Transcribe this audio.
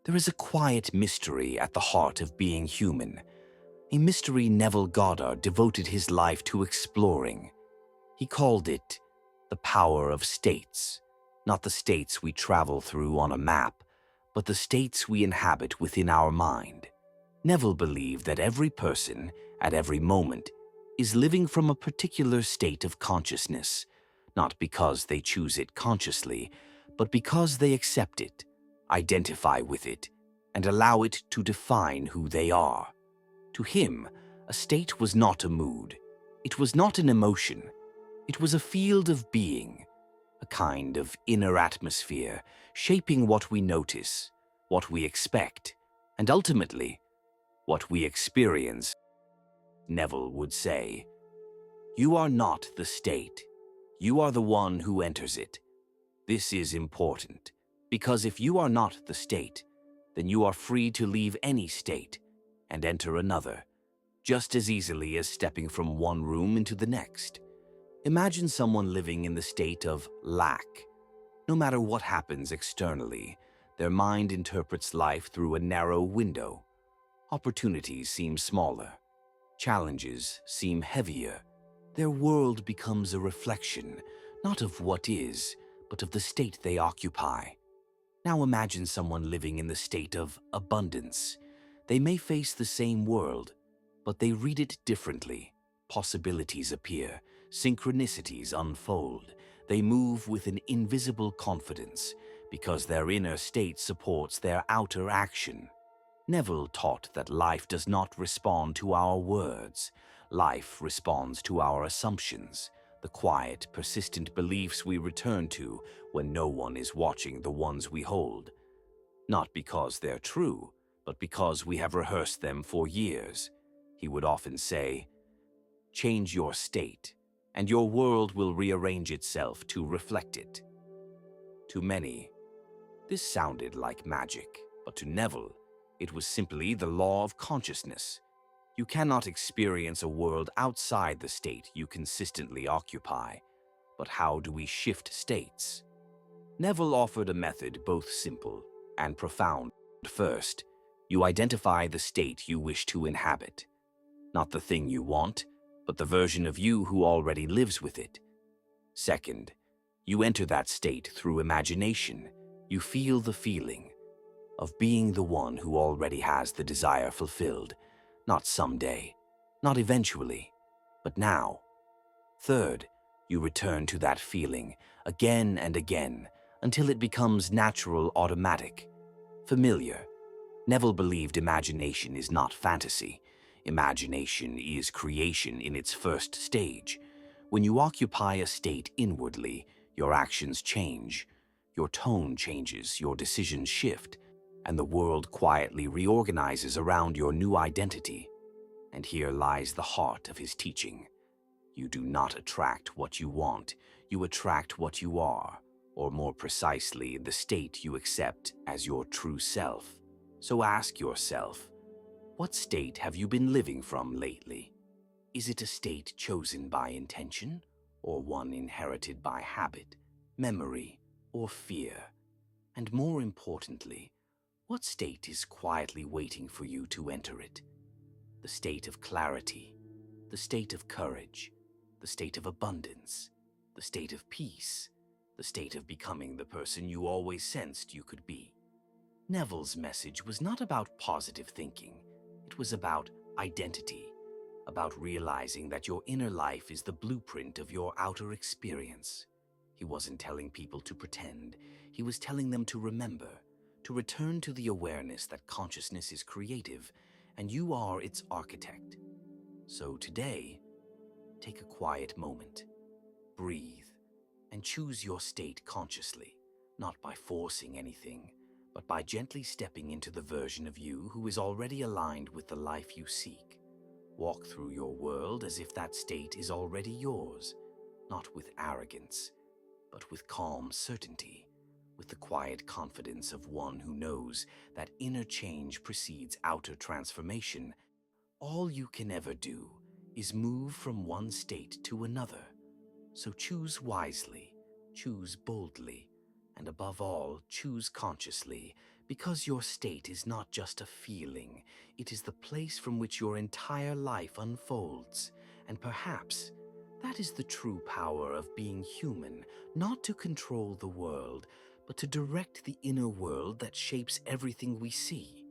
There is a quiet mystery at the heart of being human, a mystery Neville Goddard devoted his life to exploring. He called it the power of states, not the states we travel through on a map, but the states we inhabit within our mind. Neville believed that every person, at every moment, is living from a particular state of consciousness, not because they choose it consciously, but because they accept it, identify with it, and allow it to define who they are. To him, a state was not a mood. It was not an emotion. It was a field of being, a kind of inner atmosphere shaping what we notice, what we expect, and ultimately, what we experience. Neville would say, "You are not the state. You are the one who enters it." This is important, because if you are not the state, then you are free to leave any state and enter another, just as easily as stepping from one room into the next. Imagine someone living in the state of lack. No matter what happens externally, their mind interprets life through a narrow window. Opportunities seem smaller. Challenges seem heavier. Their world becomes a reflection, not of what is, but of the state they occupy. Now imagine someone living in the state of abundance. They may face the same world, but they read it differently. Possibilities appear, synchronicities unfold. They move with an invisible confidence because their inner state supports their outer action. Neville taught that life does not respond to our words. Life responds to our assumptions, the quiet, persistent beliefs we return to when no one is watching the ones we hold. Not because they're true, but because we have rehearsed them for years. He would often say, "Change your state, and your world will rearrange itself to reflect it." To many, this sounded like magic, but to Neville, it was simply the law of consciousness. You cannot experience a world outside the state you consistently occupy. But how do we shift states? Neville offered a method both simple and profound. First, you identify the state you wish to inhabit. Not the thing you want, but the version of you who already lives with it. Second, you enter that state through imagination. You feel the feeling of being the one who already has the desire fulfilled. Not someday, not eventually, but now. Third, you return to that feeling again and again until it becomes natural, automatic, familiar. Neville believed imagination is not fantasy. Imagination is creation in its first stage. When you occupy a state inwardly, your actions change, your tone changes, your decisions shift, and the world quietly reorganizes around your new identity. And here lies the heart of his teaching. You do not attract what you want, you attract what you are, or more precisely, the state you accept as your true self. So ask yourself, what state have you been living from lately? Is it a state chosen by intention, or one inherited by habit, memory, or fear? And more importantly, what state is quietly waiting for you to enter it? The state of clarity, the state of courage, the state of abundance, the state of peace, the state of becoming the person you always sensed you could be. Neville's message was not about positive thinking. It was about identity, about realizing that your inner life is the blueprint of your outer experience. He wasn't telling people to pretend. He was telling them to remember, to return to the awareness that consciousness is creative and you are its architect. So today, take a quiet moment, breathe, and choose your state consciously, not by forcing anything, but by gently stepping into the version of you who is already aligned with the life you seek. Walk through your world as if that state is already yours, not with arrogance, but with calm certainty, with the quiet confidence of one who knows that inner change precedes outer transformation. All you can ever do is move from one state to another. So choose wisely, choose boldly, and above all, choose consciously, Because your state is not just a feeling, it is the place from which your entire life unfolds. And perhaps that is the true power of being human, not to control the world, but to direct the inner world that shapes everything we see.